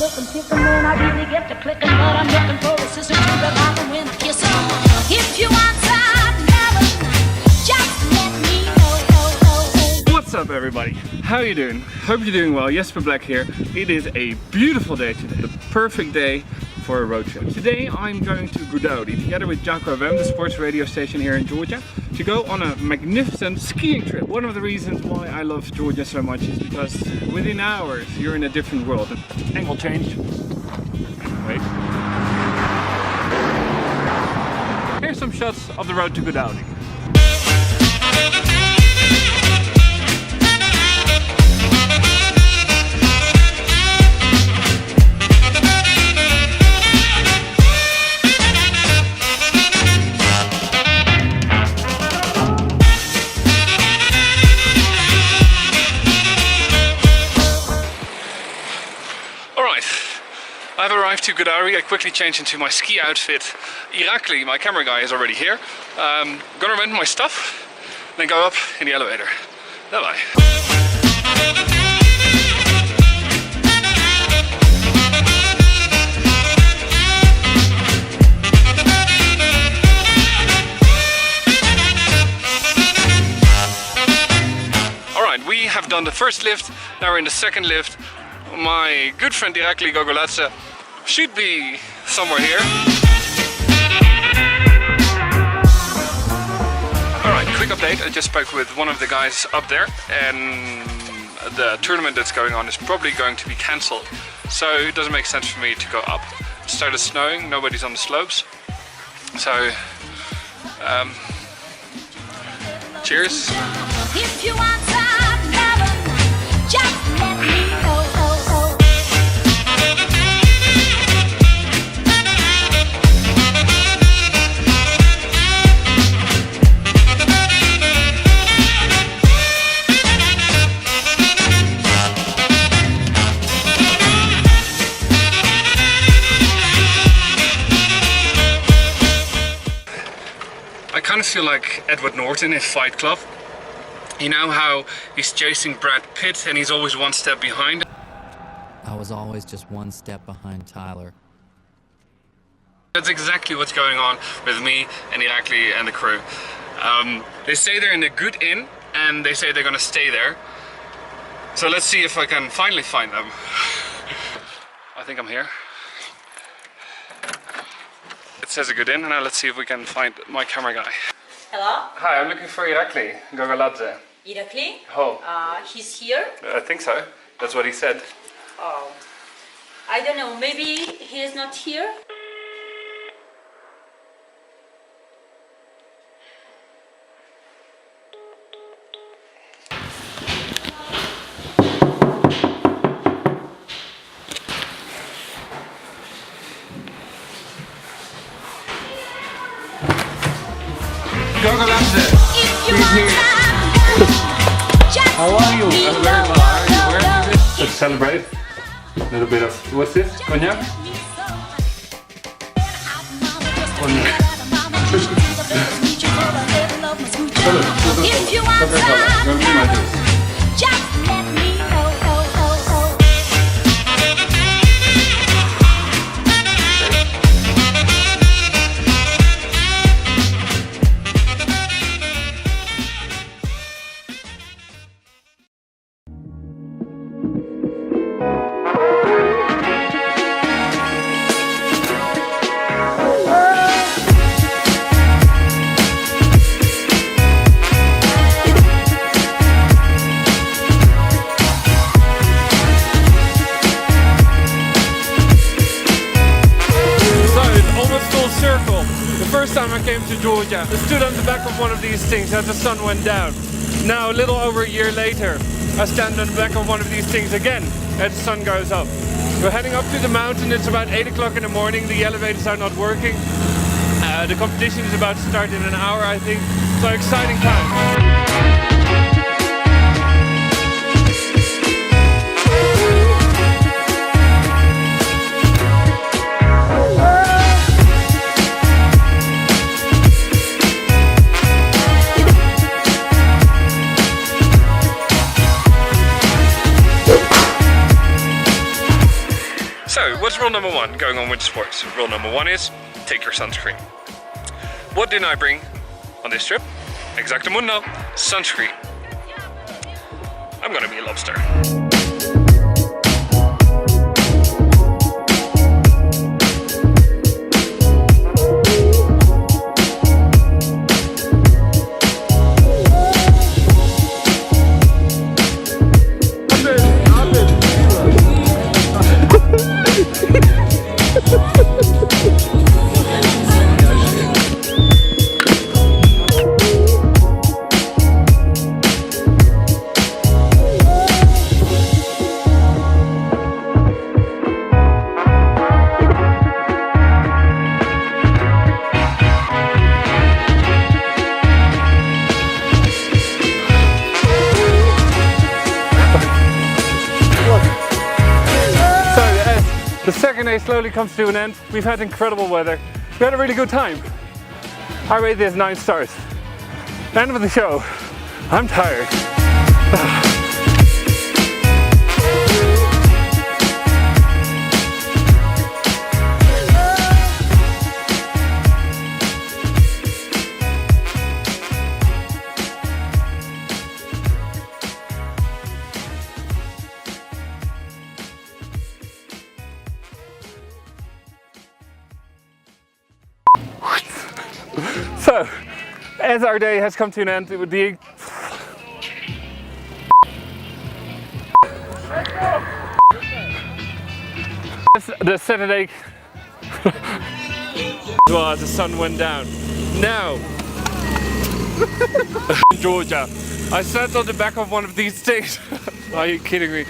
looking, picking when I really get to clicking, but I'm looking for a sister to revive and win a kiss. If you want some love, just let me know. What's up, everybody? How you doing? Hope you're doing well. Jesper Black here. It is a beautiful day today, the perfect day for a road trip. Today I'm going to Gudauri together with KHEVSURETI, the sports radio station here in Georgia, to go on a magnificent skiing trip. One of the reasons why I love Georgia so much is because within hours you're in a different world. Angle change. Wait. Here's some shots of the road to Gudauri. I've arrived to Gudauri. I quickly changed into my ski outfit. Irakli, my camera guy, is already here. Gonna rent my stuff, then go up in the elevator. Bye bye. Alright, we have done the first lift, now we're in the second lift. My good friend Gudauri should be somewhere here. Alright, quick update. I just spoke with one of the guys up there, and the tournament that's going on is probably going to be cancelled. So it doesn't make sense for me to go up. It started snowing, nobody's on the slopes. So, cheers. If you want some love, just let me know. I kind of feel like Edward Norton in Fight Club. You know how he's chasing Brad Pitt and he's always one step behind? I was always just one step behind Tyler. That's exactly what's going on with me and Irakli and the crew. They say they're in a good inn and they say they're gonna stay there. So let's see if I can finally find them. I think I'm here. It says a good inn, and now let's see if we can find my camera guy. Hello? Hi, I'm looking for Irakli Gogoladze. Irakli? Oh. He's here? I think so. That's what he said. Oh. I don't know, maybe he is not here? Gogoladze! He's here! How are you? I'm very well. How are you? Where are you? Let's celebrate. A little bit of, what's this? Cognac? Cognac. If you want some love, just let me know. First time I came to Georgia, I stood on the back of one of these things as the sun went down. Now, a little over a year later, I stand on the back of one of these things again as the sun goes up. We're heading up to the mountain. It's about 8 o'clock in the morning. The elevators are not working. The competition is about to start in an hour, I think. So exciting time. So, what's rule number 1 going on Wintersport? Rule number 1 is take your sunscreen. What didn't I bring on this trip? Exactamundo, sunscreen. I'm gonna be a lobster. The second day slowly comes to an end. We've had incredible weather. We had a really good time. I rate this 9 stars. End of the show. I'm tired. So, as our day has come to an end, it would be the Saturday well, the sun went down. Now, Georgia, I sat on the back of one of these things. Are you kidding me?